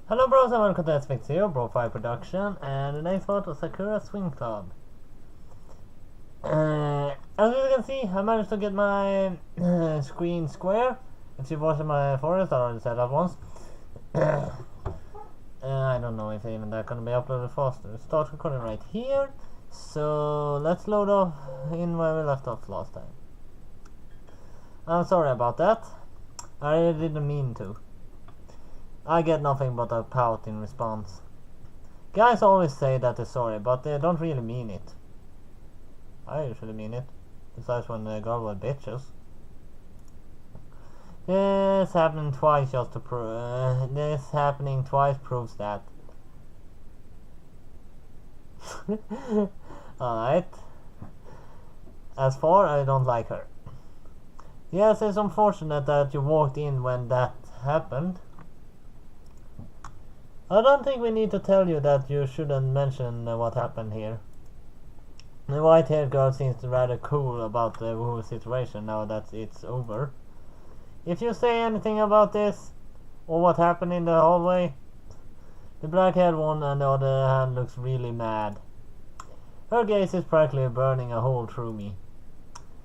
Hello bros and welcome to Aspect Zero, BroFive production, and the next part was Sakura Swing Club. As you can see, I managed to get my screen square. If you watch my forest, I already said that once. I don't know if even that gonna be uploaded faster. Start recording right here. So let's load off in where we left off last time. I'm sorry about that. I really didn't mean to. I get nothing but a pout in response. Guys always say that they're sorry, but they don't really mean it. I usually mean it. Besides when the girl was bitches. This happening twice just to prove. This happening twice proves that. Alright. As far, I don't like her. Yes, it's unfortunate that you walked in when that happened. I don't think we need to tell you that you shouldn't mention what happened here. The white-haired girl seems rather cool about the whole situation now that it's over. If you say anything about this, or what happened in the hallway, the black-haired one on the other hand looks really mad. Her gaze is practically burning a hole through me.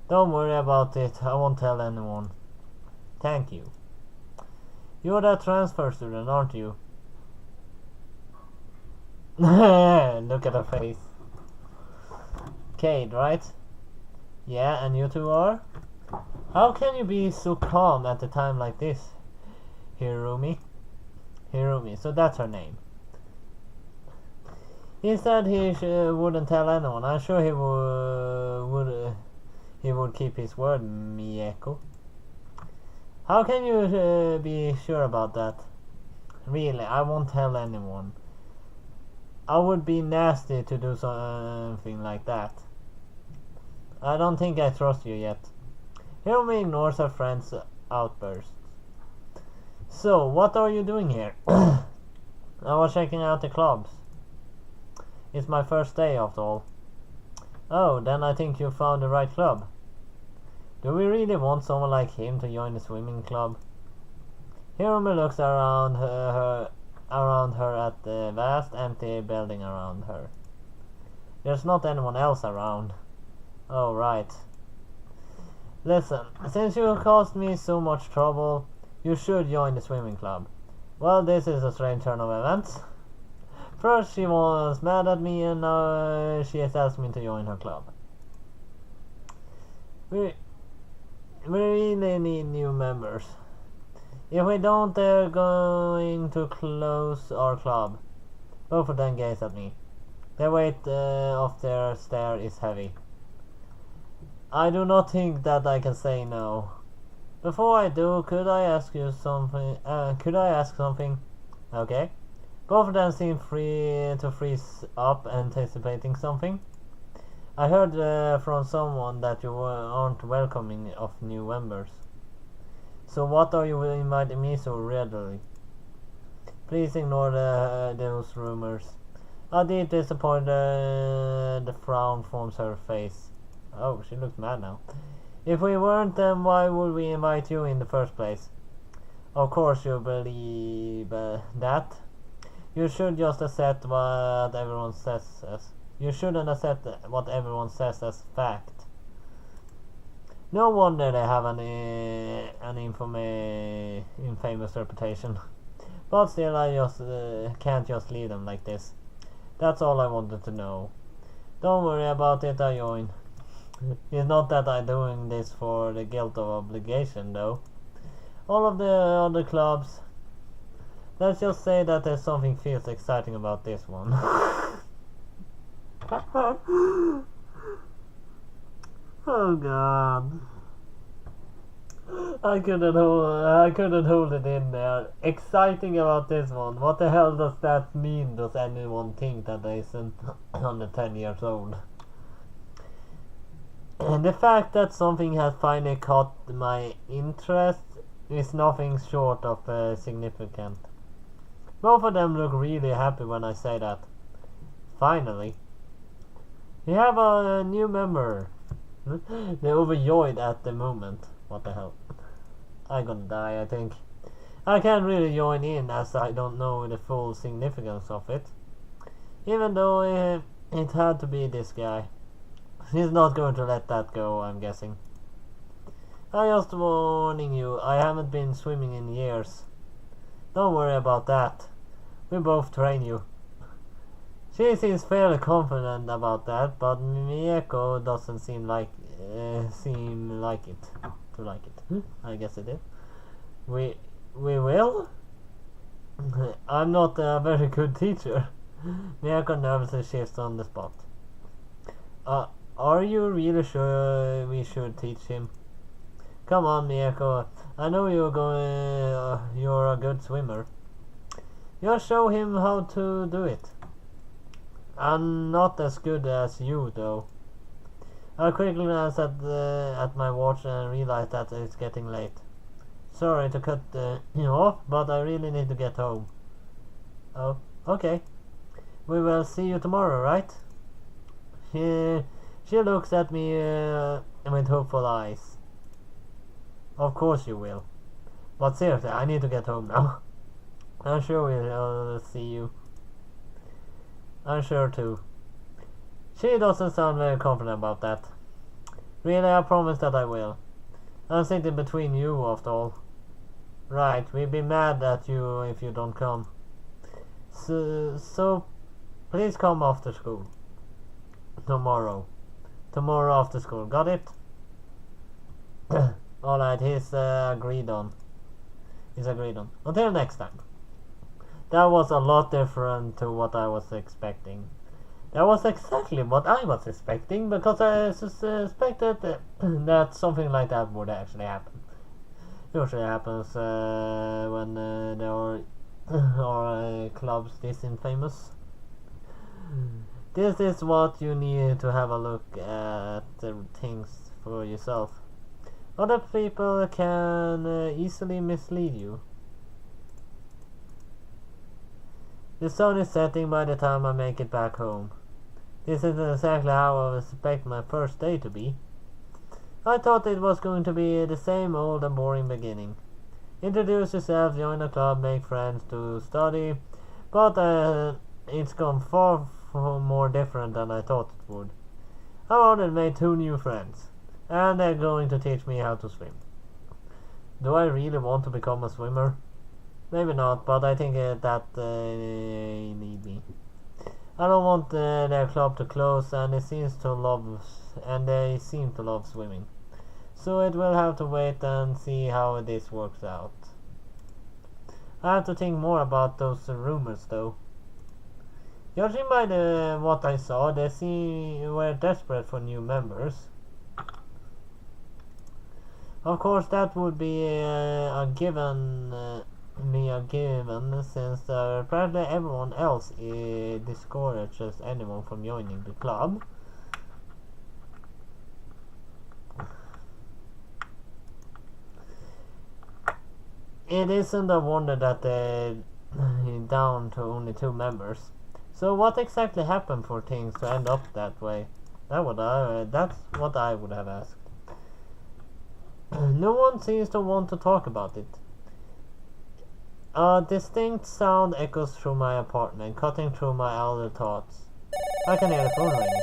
Don't worry about it, I won't tell anyone. Thank you. You're that transfer student, aren't you? Look at her face. Cade, right? Yeah, and you two are? How can you be so calm at a time like this? Hirumi? Hirumi, so that's her name. He said he wouldn't tell anyone. I'm sure he would keep his word, Mieko. How can you be sure about that? Really, I won't tell anyone. I would be nasty to do something like that. I don't think I trust you yet. Hirumi ignores her friend's outbursts. So, what are you doing here? I was checking out the clubs. It's my first day after all. Oh, then I think you found the right club. Do we really want someone like him to join the swimming club? Hirumi looks around her at the vast empty building around her. There's not anyone else around. Oh, right. Listen, since you caused me so much trouble, you should join the swimming club. Well, this is a strange turn of events. First she was mad at me and now she has asked me to join her club. We really need new members. If we don't, they're going to close our club. Both of them gaze at me. The weight of their stare is heavy. I do not think that I can say no. Before I do, could I ask you something? Okay. Both of them seem free to freeze up, anticipating something. I heard from someone that you aren't welcoming of new members. So what are you inviting me so readily? Please ignore those rumors. A deep disappointed the frown forms her face. Oh, she looks mad now. If we weren't, then why would we invite you in the first place? Of course you believe that. You should just accept what everyone says you shouldn't accept what everyone says as fact. No wonder they have an infamous reputation. But still, I just can't just leave them like this. That's all I wanted to know. Don't worry about it, I join. It's not that I'm doing this for the guilt of obligation, though. All of the other clubs. Let's just say that there's something feels exciting about this one. Oh God. I couldn't hold it in there. Exciting about this one. What the hell does that mean? Does anyone think that they isn't under 10 years old? And the fact that something has finally caught my interest is nothing short of significant. Both of them look really happy when I say that. Finally. We have a new member. They're overjoyed at the moment. What the hell? I'm gonna die, I think. I can't really join in as I don't know the full significance of it. Even though it had to be this guy. He's not going to let that go, I'm guessing. I just warning you, I haven't been swimming in years. Don't worry about that. We both train you. She seems fairly confident about that, but Mieko doesn't seem like it. To like it. I guess it is. We will? I'm not a very good teacher. Mieko nervously shifts on the spot. Are you really sure we should teach him? Come on, Mieko. I know you're a good swimmer. Just show him how to do it. I'm not as good as you, though. I quickly glanced at my watch and realized that it's getting late. Sorry to cut you off, but I really need to get home. Oh, okay. We will see you tomorrow, right? She looks at me with hopeful eyes. Of course you will. But seriously, I need to get home now. I'm sure we'll see you. I'm sure too. She doesn't sound very confident about that. Really, I promise that I will. I'm sitting between you, after all. Right, we'll be mad at you if you don't come. So please come after school. Tomorrow after school, got it? Alright, he's agreed on. Until next time. That was a lot different to what I was expecting. That was exactly what I was expecting, because I suspected that something like that would actually happen. Usually happens when there are clubs this infamous. This is what you need to have a look at the things for yourself. Other people can easily mislead you. The sun is setting by the time I make it back home. This isn't exactly how I expect my first day to be. I thought it was going to be the same old and boring beginning. Introduce yourself, join a club, make friends, to study, but it's gone far more different than I thought it would. I already made 2 new friends, and they're going to teach me how to swim. Do I really want to become a swimmer? Maybe not, but I think that they need me. I don't want their club to close, and they seem to love swimming. So it will have to wait and see how this works out. I have to think more about those rumors, though. Judging by what I saw, they were desperate for new members. Of course, that would be a given. Since apparently everyone else discourages anyone from joining the club. It isn't a wonder that they're down to only 2 members. So what exactly happened for things to end up that way? That's what I would have asked. No one seems to want to talk about it. A distinct sound echoes through my apartment, cutting through my other thoughts. I can hear the phone ringing.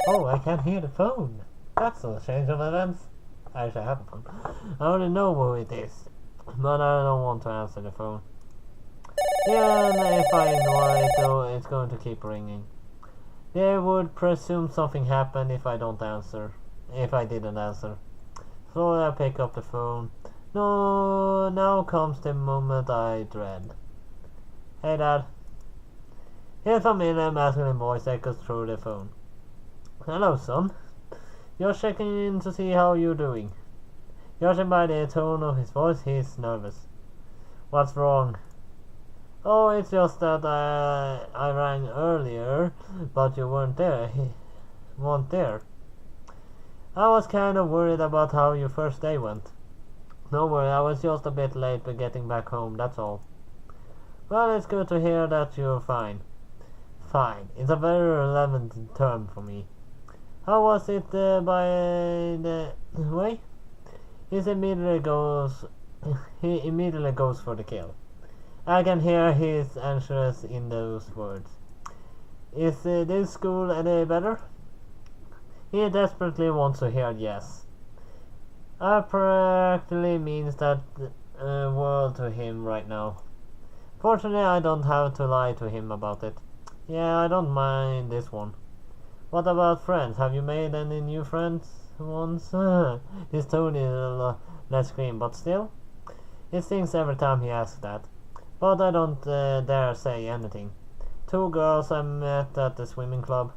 Oh, I can hear the phone. That's a change of events. I actually have a phone. I already know who it is, but I don't want to answer the phone. Yeah, and if I ignore it, though, it's going to keep ringing. They would presume something happened if I didn't answer. So I pick up the phone. No, now comes the moment I dread. Hey, Dad. His familiar masculine voice echoes through the phone. Hello, son. Just checking in to see how you're doing. Judging by the tone of his voice, he's nervous. What's wrong? Oh, it's just that I rang earlier, but you weren't there. I was kind of worried about how your first day went. Don't worry, I was just a bit late but getting back home, that's all. Well, it's good to hear that you're fine. Fine. It's a very relevant term for me. How was it by the way? He immediately goes He immediately goes for the kill. I can hear his anxious in those words. Is this school any better? He desperately wants to hear yes. I practically means that world to him right now. Fortunately, I don't have to lie to him about it. Yeah, I don't mind this one. What about friends? Have you made any new friends once? His tone is a little less green, but still. It stings every time he asks that. But I don't dare say anything. 2 girls I met at the swimming club.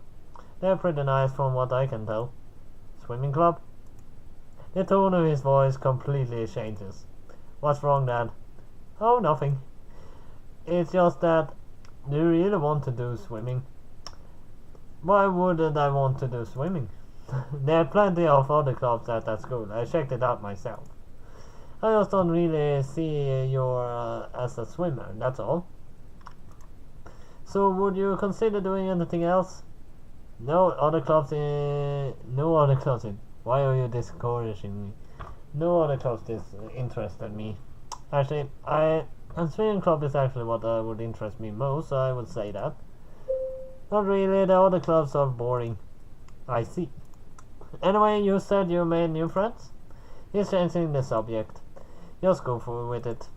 They're pretty nice from what I can tell. Swimming club? The tone of his voice completely changes. What's wrong, Dad? Oh, nothing. It's just that, do you really want to do swimming? Why wouldn't I want to do swimming? There are plenty of other clubs at that school. I checked it out myself. I just don't really see you as a swimmer, that's all. So would you consider doing anything else? No other clubs in... Why are you discouraging me? No other clubs interested me. Actually, a swimming club is actually what would interest me most, so I would say that. Not really, the other clubs are boring. I see. Anyway, you said you made new friends? He's changing the subject. Just go with it.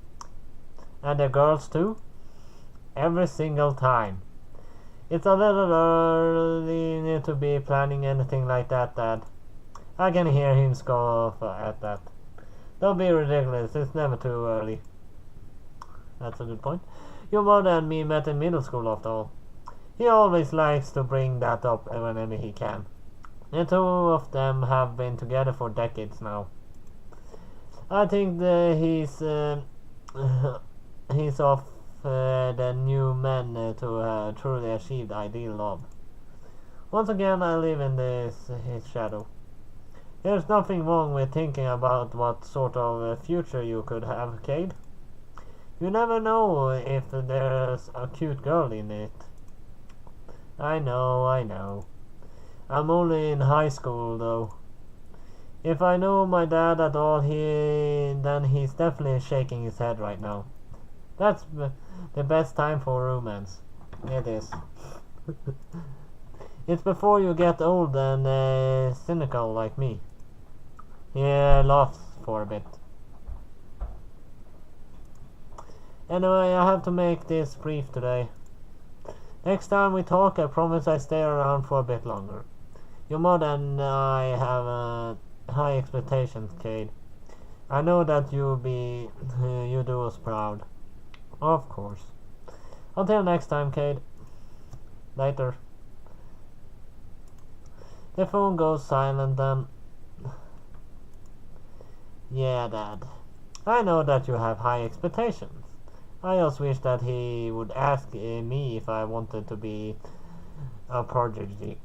And the girls too? Every single time. It's a little early to be planning anything like that, Dad. I can hear him scoff at that. Don't be ridiculous, it's never too early. That's a good point. Your mother and me met in middle school after all. He always likes to bring that up whenever he can. The 2 of them have been together for decades now. I think he's off the new men to truly achieve the ideal love. Once again, I live in his shadow. There's nothing wrong with thinking about what sort of future you could have, Cade. You never know if there's a cute girl in it. I know. I'm only in high school, though. If I know my dad at all, then he's definitely shaking his head right now. That's the best time for romance. It is. It's before you get old and cynical like me. He laughs for a bit. Anyway, I have to make this brief today. Next time we talk, I promise I stay around for a bit longer. Your mother and I have high expectations, Cade. I know that you do us proud. Of course. Until next time, Cade. Later. The phone goes silent then. Yeah, Dad. I know that you have high expectations. I just wish that he would ask me if I wanted to be a prodigy.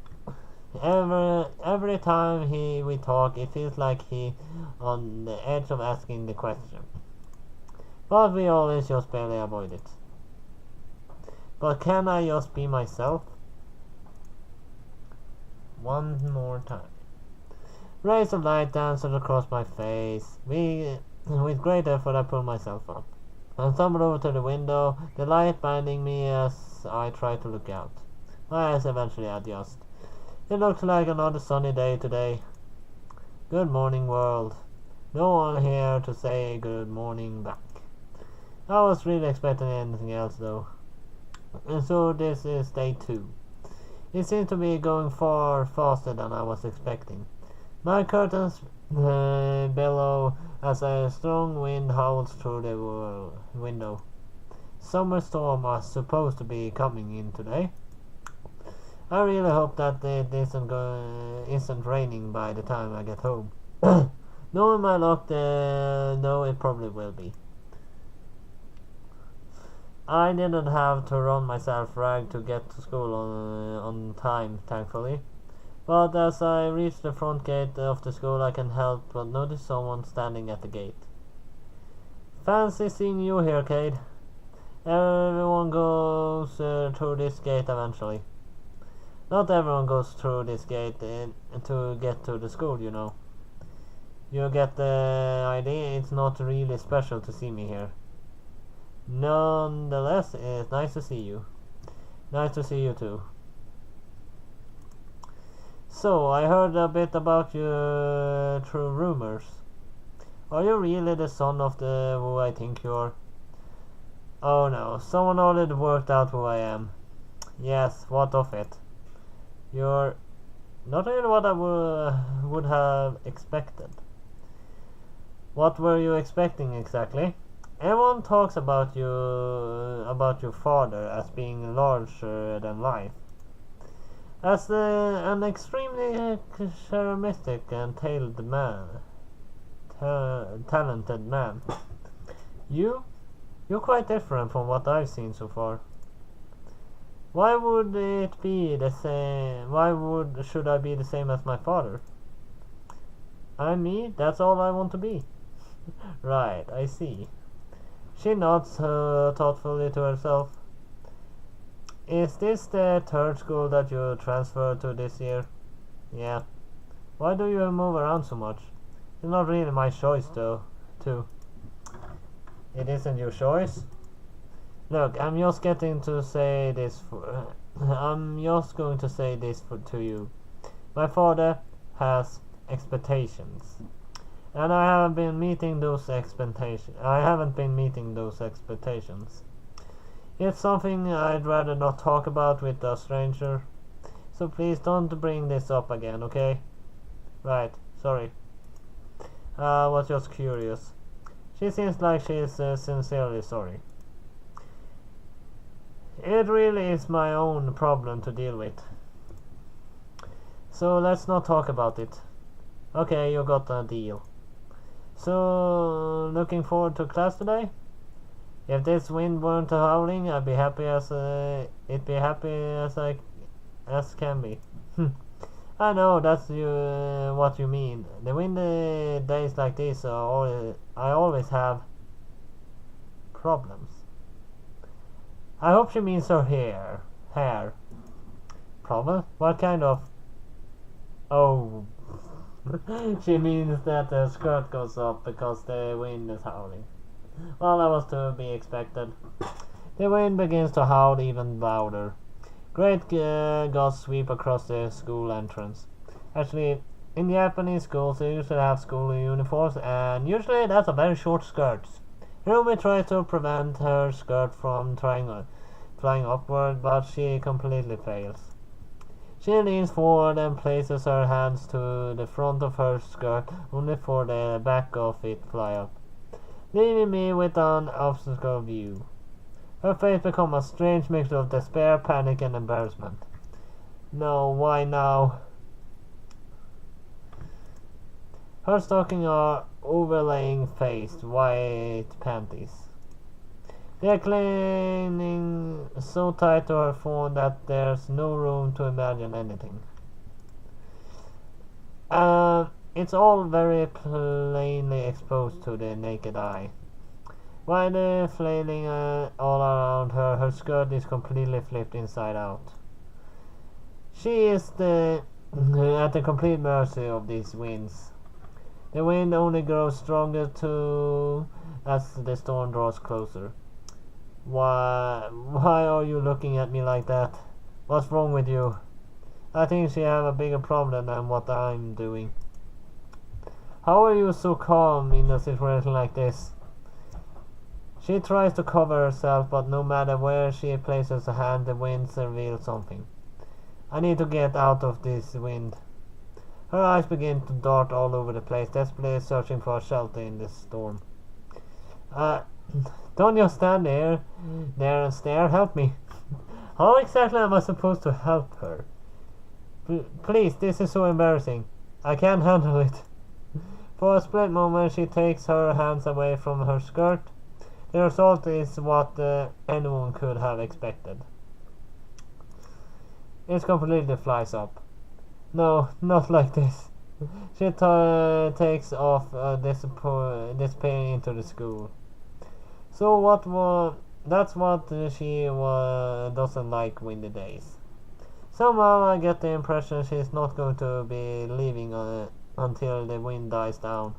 Every time we talk, it feels like he on the edge of asking the question. But we always just barely avoid it. But can I just be myself? One more time. Rays of light danced across my face. With great effort I pulled myself up. I stumbled over to the window, the light blinding me as I tried to look out. My eyes eventually adjust. It looks like another sunny day today. Good morning, world. No one here to say good morning back. I was really expecting anything else though. And so this is day 2. It seems to be going far faster than I was expecting. My curtains billow as a strong wind howls through the window. Summer storm was supposed to be coming in today. I really hope that it isn't raining by the time I get home. Knowing my luck, though, it probably will be. I didn't have to run myself ragged to get to school on time, thankfully. But as I reach the front gate of the school, I can't help but notice someone standing at the gate. Fancy seeing you here, Cade. Everyone goes through this gate eventually. Not everyone goes through this gate to get to the school, you know. You get the idea? It's not really special to see me here. Nonetheless, it's nice to see you. Nice to see you too. So, I heard a bit about you through rumors. Are you really the son of the who I think you are? Oh no, someone already worked out who I am. Yes, what of it? You're not really what I would have expected. What were you expecting exactly? Everyone talks about your father as being larger than life, as an extremely charismatic and talented man. You're quite different from what I've seen so far. Why would it be the same? Should I be the same as my father? I'm me. That's all I want to be. Right, I see. She nods thoughtfully to herself. Is this the third school that you transferred to this year? Yeah. Why do you move around so much? It's not really my choice though, too. It isn't your choice? Look, I'm just going to say this to you. My father has expectations. And I haven't been meeting those expectations. It's something I'd rather not talk about with a stranger. So please don't bring this up again, okay? Right, sorry. I was just curious. She seems like she's sincerely sorry. It really is my own problem to deal with. So let's not talk about it. Okay, you got a deal. So, looking forward to class today? If this wind weren't howling, I'd be happy as can be. I know that's what you mean. The windy days like this, I always have problems. I hope she means her hair. Problem? What kind of? Oh. She means that the skirt goes up because the wind is howling. Well, that was to be expected. The wind begins to howl even louder. Great gusts sweep across the school entrance. Actually, in Japanese schools they usually have school uniforms, and usually that's a very short skirt. Hirumi tries to prevent her skirt from flying upward, but she completely fails. She leans forward and places her hands to the front of her skirt, only for the back of it fly up, leaving me with an obstacle view. Her face becomes a strange mixture of despair, panic, and embarrassment. No, why now? Her stockings are overlaying faced white panties. They are clinging so tight to her form that there's no room to imagine anything. It's all very plainly exposed to the naked eye. While flailing all around her, her skirt is completely flipped inside out. She is at the complete mercy of these winds. The wind only grows stronger as the storm draws closer. Why are you looking at me like that? What's wrong with you? I think she have a bigger problem than what I'm doing. How are you so calm in a situation like this? She tries to cover herself, but no matter where she places her hand, the wind reveals something. I need to get out of this wind. Her eyes begin to dart all over the place, desperately searching for shelter in this storm. Don't just stand there and stare. Help me. How exactly am I supposed to help her? Please, this is so embarrassing. I can't handle it. For a split moment, she takes her hands away from her skirt. The result is what anyone could have expected. It completely flies up. No, not like this. She takes off disappearing into the school. So that's what she doesn't like windy days. Somehow I get the impression she's not going to be leaving until the wind dies down.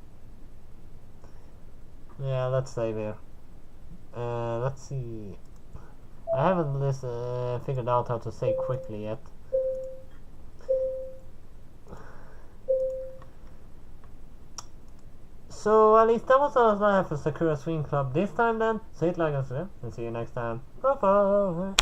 Yeah, let's save here. Let's see. I haven't figured out how to save quickly yet. So at least that was all I have for Sakura Swing Club this time then. So hit like and subscribe and see you next time. BroFive!